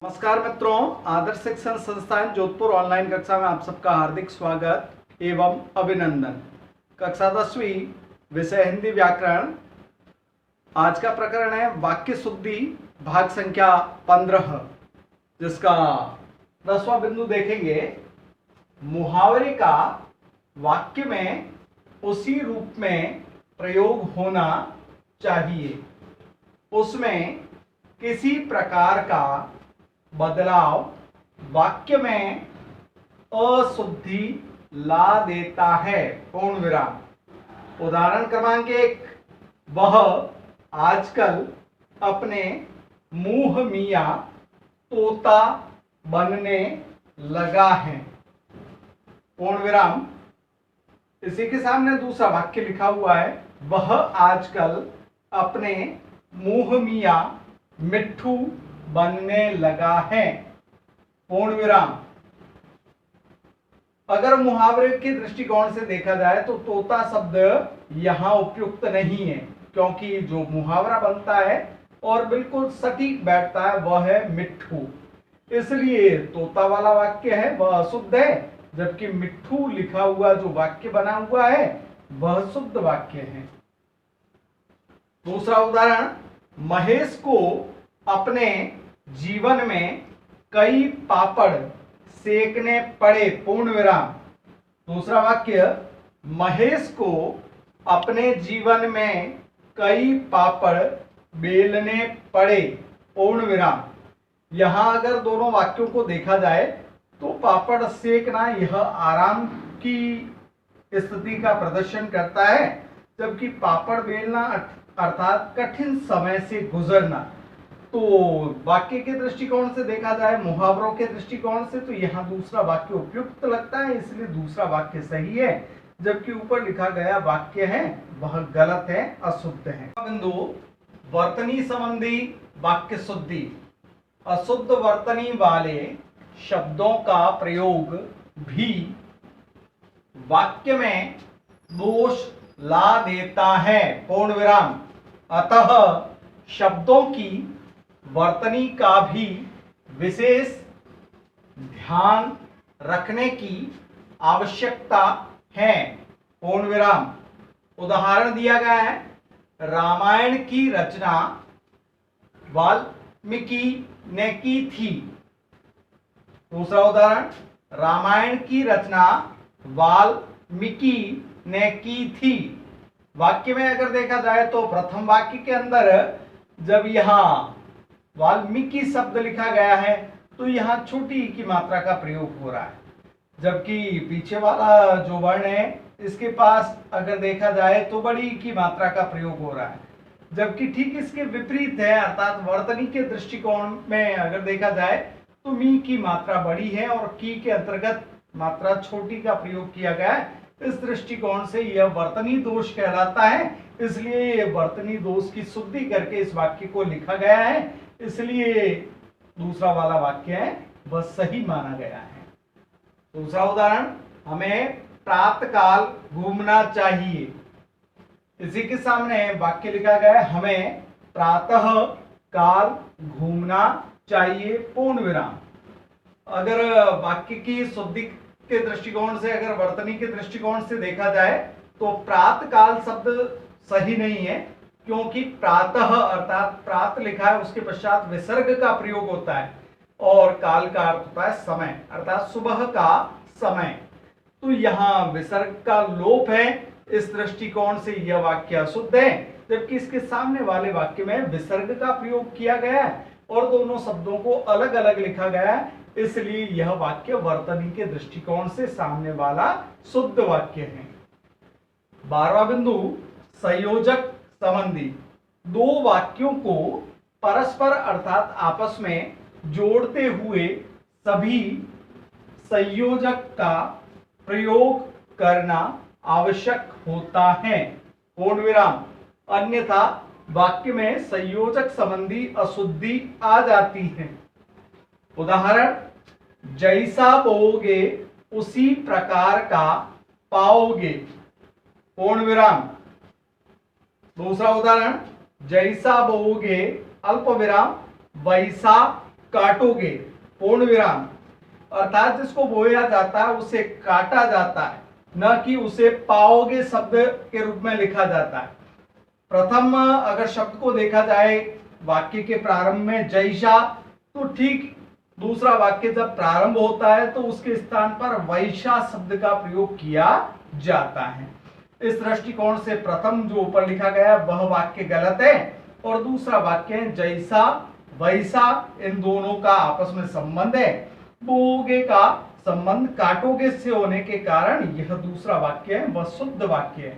नमस्कार मित्रों, आदर्श शिक्षण संस्थान जोधपुर ऑनलाइन कक्षा में आप सबका हार्दिक स्वागत एवं अभिनंदन। कक्षा 10वीं, विषय हिंदी व्याकरण। आज का प्रकरण है वाक्य शुद्धि, भाग संख्या 15, जिसका 10वां बिंदु देखेंगे। मुहावरे का वाक्य में उसी रूप में प्रयोग होना चाहिए, उसमें किसी प्रकार का बदलाव वाक्य में अशुद्धि ला देता है। पूर्ण विराम। उदाहरण क्रमांक 1, वह आजकल अपने मुंह मियां तोता बनने लगा है। पूर्ण विराम। इसी के सामने दूसरा वाक्य लिखा हुआ है, वह आजकल अपने मुंह मियां मिट्ठू बनने लगा है। पूर्ण विराम। अगर मुहावरे के दृष्टिकोण से देखा जाए तो तोता शब्द यहां उपयुक्त नहीं है, क्योंकि जो मुहावरा बनता है और बिल्कुल सटीक बैठता है वह है मिट्ठू। इसलिए तोता वाला वाक्य है वह अशुद्ध है, जबकि मिट्ठू लिखा हुआ जो वाक्य बना हुआ है वह शुद्ध वाक्य है। दूसरा उदाहरण, महेश को अपने जीवन में कई पापड़ सेकने पड़े। पूर्ण विराम। दूसरा वाक्य, महेश को अपने जीवन में कई पापड़ बेलने पड़े। पूर्ण विराम। यहां अगर दोनों वाक्यों को देखा जाए तो पापड़ सेकना यह आराम की स्थिति का प्रदर्शन करता है, जबकि पापड़ बेलना अर्थात कठिन समय से गुजरना। तो वाक्य के दृष्टिकोण से देखा जाए, मुहावरों के दृष्टिकोण से, तो यहाँ दूसरा वाक्य उपयुक्त लगता है, इसलिए दूसरा वाक्य सही है, जबकि ऊपर लिखा गया वाक्य है वह गलत है, अशुद्ध है। बिंदु, वर्तनी संबंधी वाक्य शुद्धि। अशुद्ध वर्तनी वाले शब्दों का प्रयोग भी वाक्य में दोष ला देता है। पूर्ण विराम। अतः शब्दों की वर्तनी का भी विशेष ध्यान रखने की आवश्यकता है। पूर्ण विराम। उदाहरण दिया गया है, रामायण की रचना वाल्मीकि ने की थी। दूसरा उदाहरण, रामायण की रचना वाल्मीकि ने की थी। वाक्य में अगर देखा जाए तो प्रथम वाक्य के अंदर जब यहां वाल्मीकि शब्द लिखा गया है तो यहां छोटी की मात्रा का प्रयोग हो रहा है, जबकि पीछे वाला जो वर्ण है इसके पास अगर देखा जाए तो बड़ी की मात्रा का प्रयोग हो रहा है, जबकि ठीक इसके विपरीत है, अर्थात वर्तनी के दृष्टिकोण में अगर देखा जाए तो मी की मात्रा बड़ी है और की के अंतर्गत मात्रा छोटी का प्रयोग किया गया है। इस दृष्टिकोण से यह वर्तनी दोष कहलाता है, इसलिए वर्तनी दोष की शुद्धि करके इस वाक्य को लिखा गया है, इसलिए दूसरा वाला वाक्य है वह सही माना गया है। दूसरा उदाहरण, हमें प्रातःकाल घूमना चाहिए। इसी के सामने वाक्य लिखा गया है, हमें प्रातः काल घूमना चाहिए। पूर्ण विराम। अगर वाक्य की शुद्धि के दृष्टिकोण से, अगर वर्तनी के दृष्टिकोण से देखा जाए तो प्रातःकाल शब्द सही नहीं है, क्योंकि प्रातः अर्थात प्रात लिखा है उसके पश्चात विसर्ग का प्रयोग होता है और काल का अर्थ होता है समय, अर्थात सुबह का समय। तो यहाँ विसर्ग का लोप है, इस दृष्टिकोण से यह वाक्य अशुद्ध है, जबकि इसके सामने वाले वाक्य में विसर्ग का प्रयोग किया गया है और दोनों शब्दों को अलग अलग लिखा गया है, इसलिए यह वाक्य वर्तनी के दृष्टिकोण से सामने वाला शुद्ध वाक्य है। 12वां बिंदु, संयोजक संबंधी। दो वाक्यों को परस्पर अर्थात आपस में जोड़ते हुए सभी संयोजक का प्रयोग करना आवश्यक होता है। पूर्ण विराम। अन्यथा वाक्य में संयोजक संबंधी अशुद्धि आ जाती है। उदाहरण, जैसा बोओगे उसी प्रकार का पाओगे। पूर्ण विराम। दूसरा उदाहरण, जैसा बोओगे अल्प विराम वैसा काटोगे, पूर्ण विराम। अर्थात जिसको बोया जाता है उसे काटा जाता है, न कि उसे पाओगे शब्द के रूप में लिखा जाता है। प्रथम अगर शब्द को देखा जाए वाक्य के प्रारंभ में जैसा, तो ठीक दूसरा वाक्य जब प्रारंभ होता है तो उसके स्थान पर वैसा शब्द का प्रयोग किया जाता है। इस दृष्टिकोण से प्रथम जो ऊपर लिखा गया वह वाक्य गलत है, और दूसरा वाक्य है जैसा वैसा, इन दोनों का आपस में संबंध है। बोओगे का संबंध काटोगे से होने के कारण यह दूसरा वाक्य है वह शुद्ध वाक्य है।